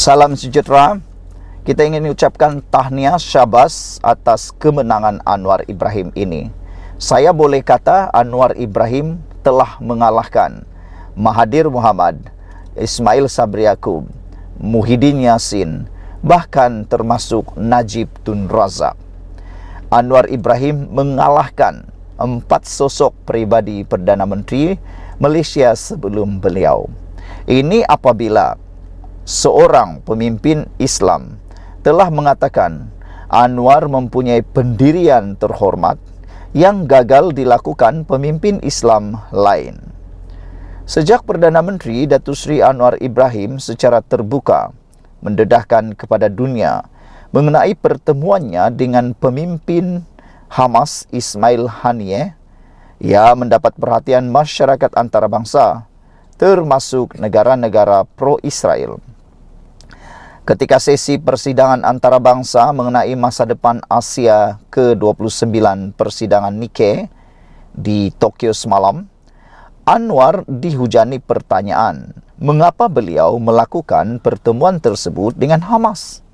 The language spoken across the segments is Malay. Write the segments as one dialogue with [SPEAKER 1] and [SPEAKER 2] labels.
[SPEAKER 1] Salam sejahtera. Kita ingin mengucapkan tahniah syabas atas kemenangan Anwar Ibrahim ini. Saya boleh kata Anwar Ibrahim telah mengalahkan Mahathir Mohamad, Ismail Sabri Yaakob, Muhyiddin Yassin, bahkan termasuk Najib Tun Razak. Anwar Ibrahim mengalahkan 4 sosok pribadi Perdana Menteri Malaysia sebelum beliau. Ini apabila seorang pemimpin Islam telah mengatakan Anwar mempunyai pendirian terhormat yang gagal dilakukan pemimpin Islam lain. Sejak Perdana Menteri Datuk Seri Anwar Ibrahim secara terbuka mendedahkan kepada dunia mengenai pertemuannya dengan pemimpin Hamas Ismail Haniyeh, ia mendapat perhatian masyarakat antarabangsa termasuk negara-negara pro-Israel. Ketika sesi persidangan antarabangsa mengenai masa depan Asia ke-29 persidangan Nikkei di Tokyo semalam, Anwar dihujani pertanyaan mengapa beliau melakukan pertemuan tersebut dengan Hamas.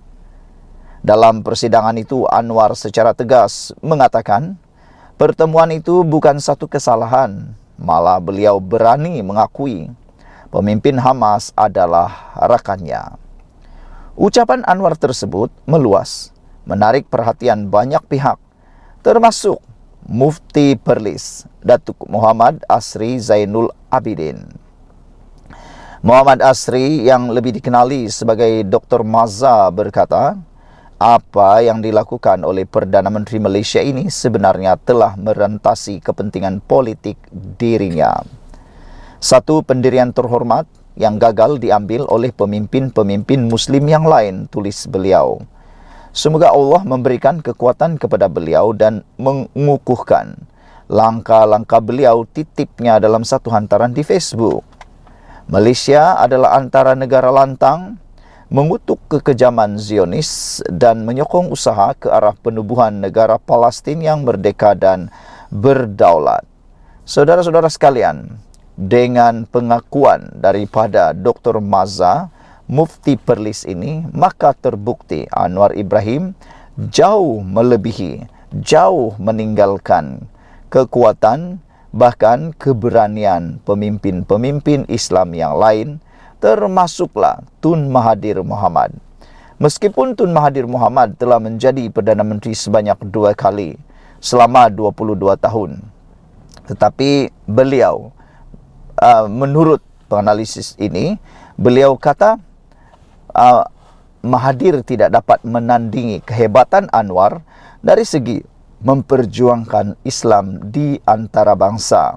[SPEAKER 1] Dalam persidangan itu, Anwar secara tegas mengatakan pertemuan itu bukan satu kesalahan, malah beliau berani mengakui pemimpin Hamas adalah rakannya. Ucapan Anwar tersebut meluas, menarik perhatian banyak pihak, termasuk Mufti Perlis, Datuk Muhammad Asri Zainul Abidin. Muhammad Asri yang lebih dikenali sebagai Dr. Maza berkata, apa yang dilakukan oleh Perdana Menteri Malaysia ini sebenarnya telah merentasi kepentingan politik dirinya. Satu pendirian terhormat yang gagal diambil oleh pemimpin-pemimpin Muslim yang lain, tulis beliau. Semoga Allah memberikan kekuatan kepada beliau dan mengukuhkan langkah-langkah beliau, titipnya dalam satu hantaran di Facebook. Malaysia adalah antara negara lantang mengutuk kekejaman Zionis dan menyokong usaha ke arah penubuhan negara Palestin yang merdeka dan berdaulat. Saudara-saudara sekalian, dengan pengakuan daripada Dr. Maza, Mufti Perlis ini, maka terbukti Anwar Ibrahim jauh melebihi, jauh meninggalkan kekuatan, bahkan keberanian pemimpin-pemimpin Islam yang lain, termasuklah Tun Mahathir Mohamad. Meskipun Tun Mahathir Mohamad telah menjadi Perdana Menteri sebanyak 2 kali selama 22 tahun, tetapi beliau, menurut penganalisis ini, beliau kata Mahathir tidak dapat menandingi kehebatan Anwar dari segi memperjuangkan Islam di antara bangsa.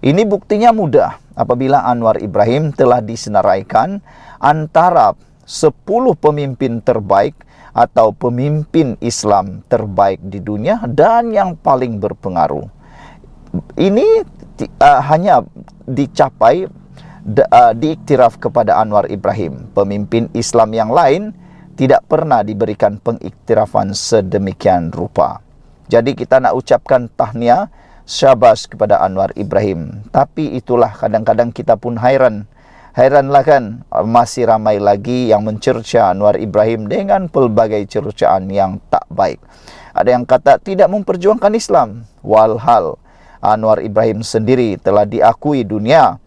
[SPEAKER 1] Ini buktinya mudah apabila Anwar Ibrahim telah disenaraikan antara 10 pemimpin terbaik atau pemimpin Islam terbaik di dunia dan yang paling berpengaruh. Ini hanya dicapai, diiktiraf kepada Anwar Ibrahim. Pemimpin Islam yang lain tidak pernah diberikan pengiktirafan sedemikian rupa. Jadi kita nak ucapkan tahniah syabas kepada Anwar Ibrahim. Tapi itulah kadang-kadang kita pun Hairanlah kan, masih ramai lagi yang mencerca Anwar Ibrahim dengan pelbagai cercaan yang tak baik. Ada yang kata tidak memperjuangkan Islam, walhal Anwar Ibrahim sendiri telah diakui dunia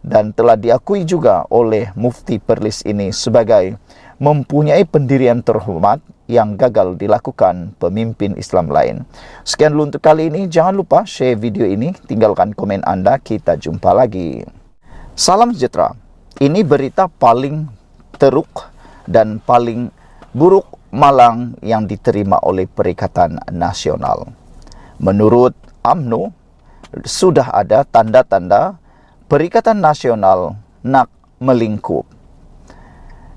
[SPEAKER 1] dan telah diakui juga oleh Mufti Perlis ini sebagai mempunyai pendirian terhormat yang gagal dilakukan pemimpin Islam lain. Sekian dulu untuk kali ini. Jangan lupa share video ini, tinggalkan komen Anda. Kita jumpa lagi. Salam sejahtera. Ini berita paling teruk dan paling buruk malang yang diterima oleh Perikatan Nasional. Menurut UMNO, sudah ada tanda-tanda Perikatan Nasional nak melingkup.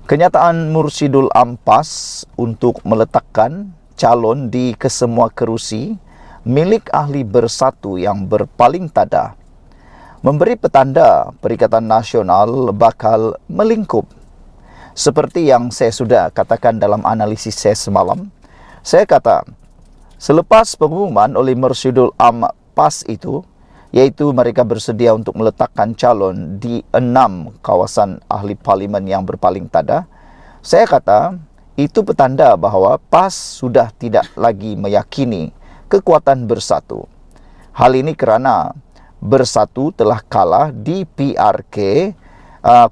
[SPEAKER 1] Kenyataan Mursyidul Ampas untuk meletakkan calon di kesemua kerusi milik ahli bersatu yang berpaling tada memberi petanda Perikatan Nasional bakal melingkup. Seperti yang saya sudah katakan dalam analisis saya semalam, saya kata selepas pengumuman oleh Mursyidul Ampas itu, yaitu mereka bersedia untuk meletakkan calon di 6 kawasan ahli parlimen yang berpaling tada, Saya kata, itu petanda bahawa PAS sudah tidak lagi meyakini kekuatan bersatu. Hal ini kerana bersatu telah kalah di PRK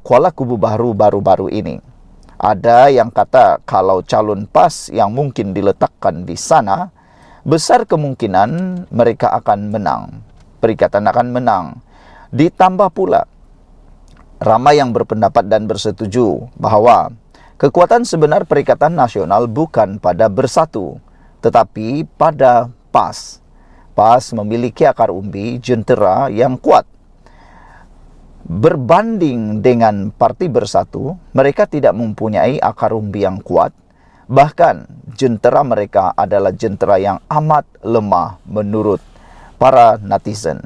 [SPEAKER 1] Kuala Kubu Baru baru-baru ini. Ada yang kata kalau calon PAS yang mungkin diletakkan di sana, besar kemungkinan mereka akan menang. Perikatan akan menang. Ditambah pula, ramai yang berpendapat dan bersetuju bahawa kekuatan sebenar Perikatan Nasional bukan pada bersatu, tetapi pada PAS. PAS memiliki akar umbi jentera yang kuat. Berbanding dengan Parti Bersatu, mereka tidak mempunyai akar umbi yang kuat. Bahkan, jentera mereka adalah jentera yang amat lemah menurut para netizen.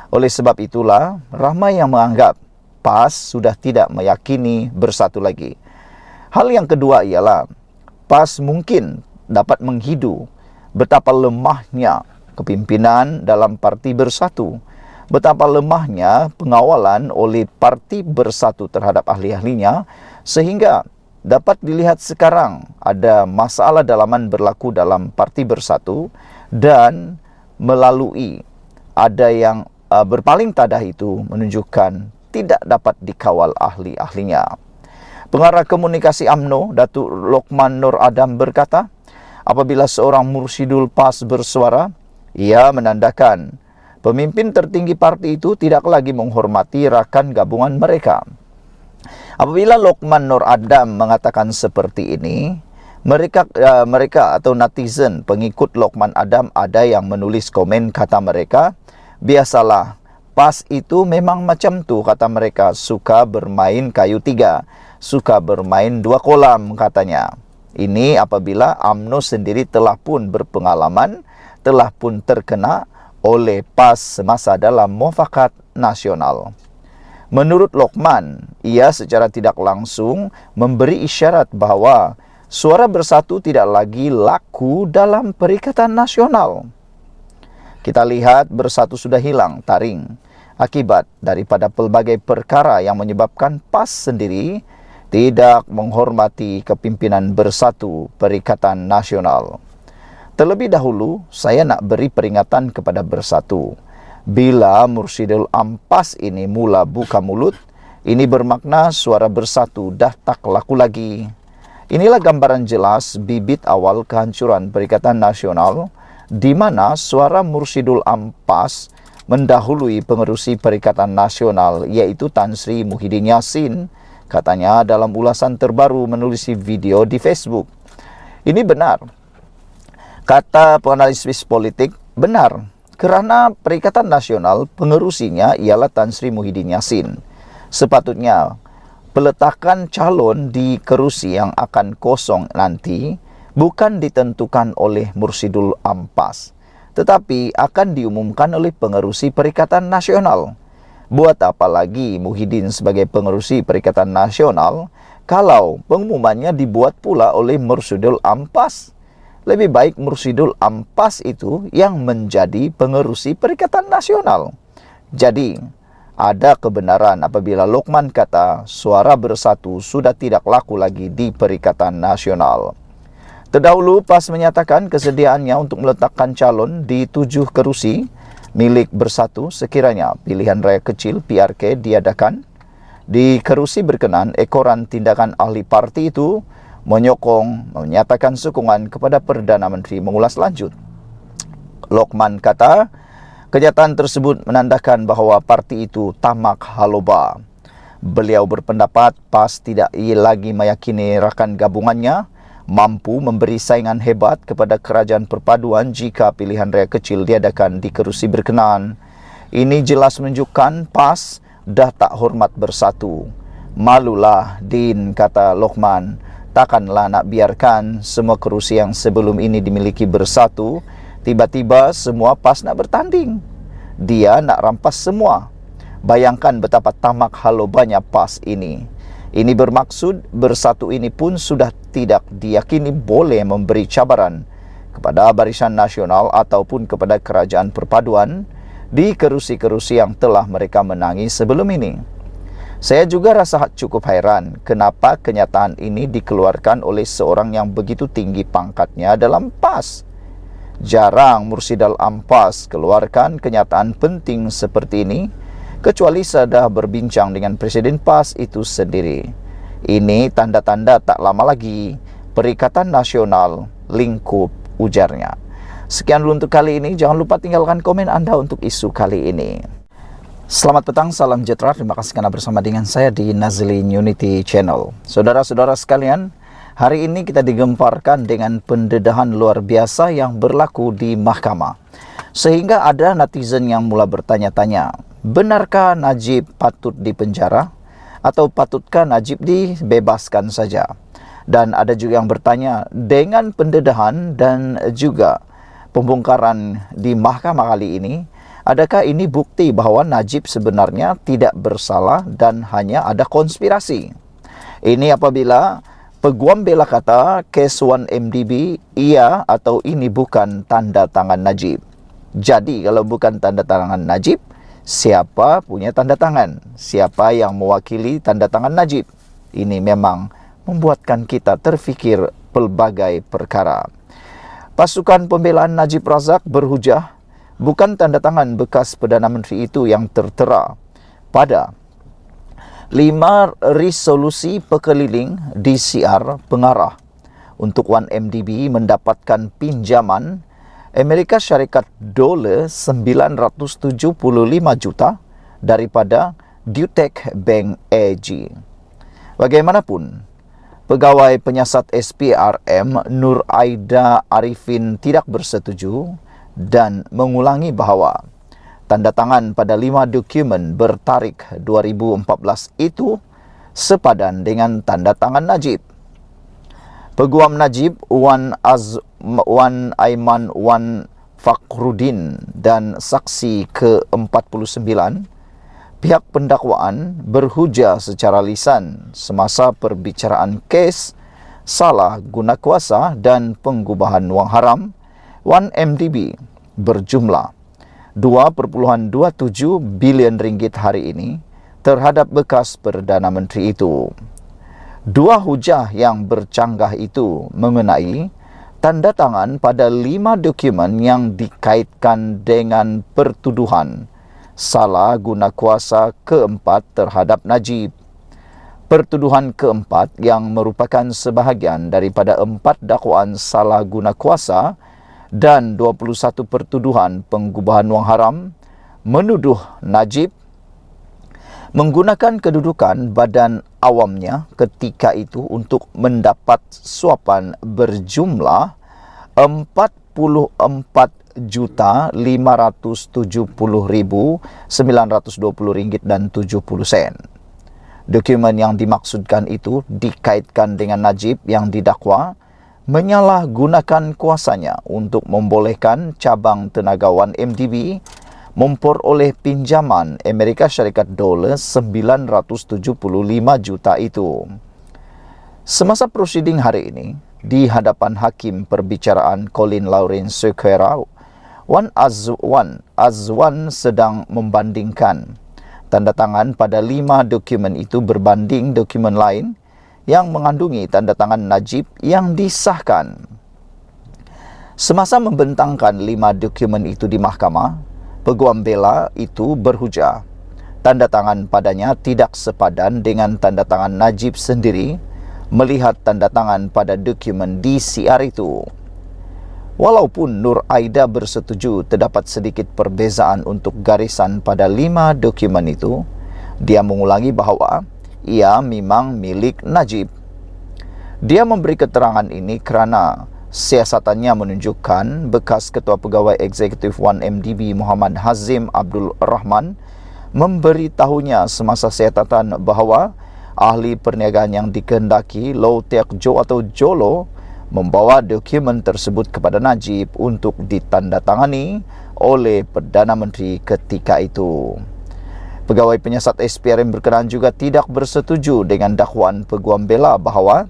[SPEAKER 1] Oleh sebab itulah, ramai yang menganggap PAS sudah tidak meyakini bersatu lagi. Hal yang kedua ialah, PAS mungkin dapat menghidu betapa lemahnya kepimpinan dalam Parti Bersatu, betapa lemahnya pengawalan oleh Parti Bersatu terhadap ahli-ahlinya, sehingga dapat dilihat sekarang ada masalah dalaman berlaku dalam Parti Bersatu dan melalui ada yang berpaling tadah itu menunjukkan tidak dapat dikawal ahli-ahlinya. Pengarah komunikasi UMNO, Datuk Lokman Nur Adam berkata, apabila seorang mursyidul PAS bersuara, ia menandakan pemimpin tertinggi parti itu tidak lagi menghormati rakan gabungan mereka. Apabila Lokman Nur Adam mengatakan seperti ini, mereka atau netizen pengikut Lokman Adam ada yang menulis komen, kata mereka, biasalah, PAS itu memang macam tu, kata mereka, suka bermain kayu tiga, suka bermain dua kolam, katanya. Ini apabila UMNO sendiri telah pun berpengalaman, telah pun terkena oleh PAS semasa dalam mufakat nasional. Menurut Lokman, ia secara tidak langsung memberi isyarat bahawa suara bersatu tidak lagi laku dalam Perikatan Nasional. Kita lihat bersatu sudah hilang taring akibat daripada pelbagai perkara yang menyebabkan PAS sendiri tidak menghormati kepimpinan bersatu Perikatan Nasional. Terlebih dahulu, saya nak beri peringatan kepada bersatu. Bila Mursyidul Ampas ini mula buka mulut, ini bermakna suara bersatu dah tak laku lagi. Inilah gambaran jelas bibit awal kehancuran Perikatan Nasional, di mana suara Mursyidul Ampas mendahului pengerusi Perikatan Nasional, iaitu Tan Sri Muhyiddin Yassin, katanya dalam ulasan terbaru menulis video di Facebook. Ini benar. Kata penganalisis politik, benar, kerana Perikatan Nasional pengerusinya ialah Tan Sri Muhyiddin Yassin. Sepatutnya, peletakan calon di kerusi yang akan kosong nanti bukan ditentukan oleh Mursyidul Ampas, tetapi akan diumumkan oleh pengerusi Perikatan Nasional. Buat apa lagi Muhyiddin sebagai pengerusi Perikatan Nasional kalau pengumumannya dibuat pula oleh Mursyidul Ampas? Lebih baik Mursyidul Ampas itu yang menjadi pengerusi Perikatan Nasional. Jadi, ada kebenaran apabila Lokman kata suara bersatu sudah tidak laku lagi di Perikatan Nasional. Terdahulu PAS menyatakan kesediaannya untuk meletakkan calon di 7 kerusi milik bersatu sekiranya pilihan raya kecil PRK diadakan. Di kerusi berkenan, ekoran tindakan ahli parti itu menyatakan sokongan kepada Perdana Menteri mengulas lanjut. Lokman kata, kenyataan tersebut menandakan bahawa parti itu tamak haloba. Beliau berpendapat PAS tidak lagi meyakini rakan gabungannya mampu memberi saingan hebat kepada kerajaan perpaduan jika pilihan raya kecil diadakan di kerusi berkenaan. Ini jelas menunjukkan PAS dah tak hormat bersatu. Malulah Din, kata Lokman. Takkanlah nak biarkan semua kerusi yang sebelum ini dimiliki bersatu, tiba-tiba semua PAS nak bertanding. Dia nak rampas semua. Bayangkan betapa tamak halobanya PAS ini. Ini bermaksud bersatu ini pun sudah tidak diyakini boleh memberi cabaran kepada Barisan Nasional ataupun kepada Kerajaan Perpaduan di kerusi-kerusi yang telah mereka menangi sebelum ini. Saya juga rasa cukup heran kenapa kenyataan ini dikeluarkan oleh seorang yang begitu tinggi pangkatnya dalam PAS. Jarang Mursidal Ampas keluarkan kenyataan penting seperti ini, kecuali sudah berbincang dengan Presiden PAS itu sendiri. Ini tanda-tanda tak lama lagi Perikatan Nasional lingkup, ujarnya. Sekian dulu untuk kali ini. Jangan lupa tinggalkan komen Anda untuk isu kali ini. Selamat petang, salam sejahtera. Terima kasih karena bersama dengan saya di Nazlin Unity Channel. Saudara-saudara sekalian, hari ini kita digemparkan dengan pendedahan luar biasa yang berlaku di mahkamah. Sehingga ada netizen yang mula bertanya-tanya, benarkah Najib patut dipenjara? Atau patutkah Najib dibebaskan saja? Dan ada juga yang bertanya, dengan pendedahan dan juga pembongkaran di mahkamah kali ini, adakah ini bukti bahawa Najib sebenarnya tidak bersalah dan hanya ada konspirasi? Ini apabila peguam bela kata kes 1MDB iya atau ini bukan tanda tangan Najib. Jadi kalau bukan tanda tangan Najib, siapa punya tanda tangan? Siapa yang mewakili tanda tangan Najib? Ini memang membuatkan kita terfikir pelbagai perkara. Pasukan pembelaan Najib Razak berhujah, bukan tanda tangan bekas Perdana Menteri itu yang tertera pada 5 resolusi pekeliling DCR pengarah untuk 1MDB mendapatkan pinjaman Amerika Syarikat dolar 975 juta daripada Deutsche Bank AG. Bagaimanapun, pegawai penyiasat SPRM Nur Aida Arifin tidak bersetuju dan mengulangi bahawa tanda tangan pada 5 dokumen bertarikh 2014 itu sepadan dengan tanda tangan Najib. Peguam Najib Wan Aiman Wan Fakhruddin dan saksi ke-49 pihak pendakwaan berhujah secara lisan semasa perbicaraan kes salah guna kuasa dan pengubahan wang haram 1MDB berjumlah 2.27 bilion ringgit hari ini terhadap bekas Perdana Menteri itu. Dua hujah yang bercanggah itu mengenai tanda tangan pada 5 dokumen yang dikaitkan dengan pertuduhan salah guna kuasa keempat terhadap Najib. Pertuduhan keempat yang merupakan sebahagian daripada 4 dakwaan salah guna kuasa dan 21 pertuduhan pengubahan wang haram menuduh Najib menggunakan kedudukan badan awamnya ketika itu untuk mendapat suapan berjumlah 44,570,920 ringgit dan 70 sen. Dokumen yang dimaksudkan itu dikaitkan dengan Najib yang didakwa menyalahgunakan kuasanya untuk membolehkan cabang tenaga 1MDB memperoleh pinjaman Amerika Syarikat dolar 975 juta itu. Semasa prosiding hari ini, di hadapan Hakim Perbicaraan Colin Lawrence Sequeira, Wan Azwan sedang membandingkan tanda tangan pada 5 dokumen itu berbanding dokumen lain yang mengandungi tanda tangan Najib yang disahkan. Semasa membentangkan 5 dokumen itu di mahkamah, peguam bela itu berhujah tanda tangan padanya tidak sepadan dengan tanda tangan Najib sendiri melihat tanda tangan pada dokumen DCR itu. Walaupun Nur Aida bersetuju terdapat sedikit perbezaan untuk garisan pada 5 dokumen itu, dia mengulangi bahawa ia memang milik Najib. Dia memberi keterangan ini kerana siasatannya menunjukkan bekas Ketua Pegawai Eksekutif 1MDB Muhammad Hazim Abdul Rahman memberitahunya semasa siasatan bahawa ahli perniagaan yang dikehendaki Low Tech Jo atau Jolo membawa dokumen tersebut kepada Najib untuk ditandatangani oleh Perdana Menteri ketika itu. Pegawai penyiasat SPRM berkenaan juga tidak bersetuju dengan dakwaan peguam bela bahawa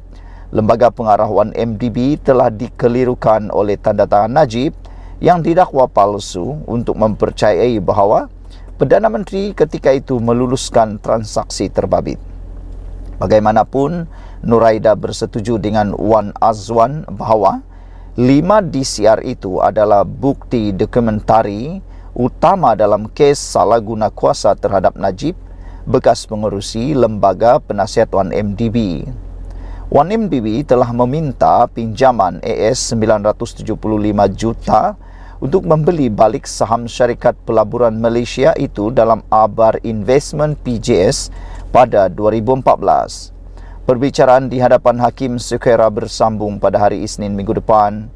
[SPEAKER 1] lembaga pengarah 1MDB telah dikelirukan oleh tanda tangan Najib yang didakwa palsu untuk mempercayai bahawa Perdana Menteri ketika itu meluluskan transaksi terbabit. Bagaimanapun, Nuraida bersetuju dengan Wan Azwan bahawa 5 DCR itu adalah bukti dokumentari utama dalam kes salah guna kuasa terhadap Najib, bekas pengerusi Lembaga Penasihat Wan MDB. Wan MDB telah meminta pinjaman AS 975 juta untuk membeli balik saham syarikat pelaburan Malaysia itu dalam Abar Investment PJS pada 2014. Perbicaraan di hadapan Hakim Sukaira bersambung pada hari Isnin minggu depan.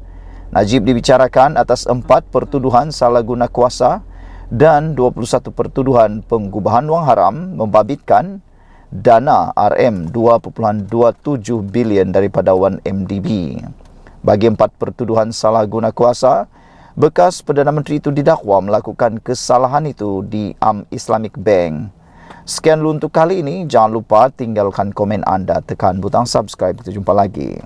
[SPEAKER 1] Najib dibicarakan atas 4 pertuduhan salah guna kuasa dan 21 pertuduhan penggubahan wang haram membabitkan dana RM2.27 bilion daripada Wan MDB. Bagi 4 pertuduhan salah guna kuasa, bekas Perdana Menteri itu didakwa melakukan kesalahan itu di Islamic Bank. Sekian dulu untuk kali ini. Jangan lupa tinggalkan komen anda, tekan butang subscribe. Kita jumpa lagi.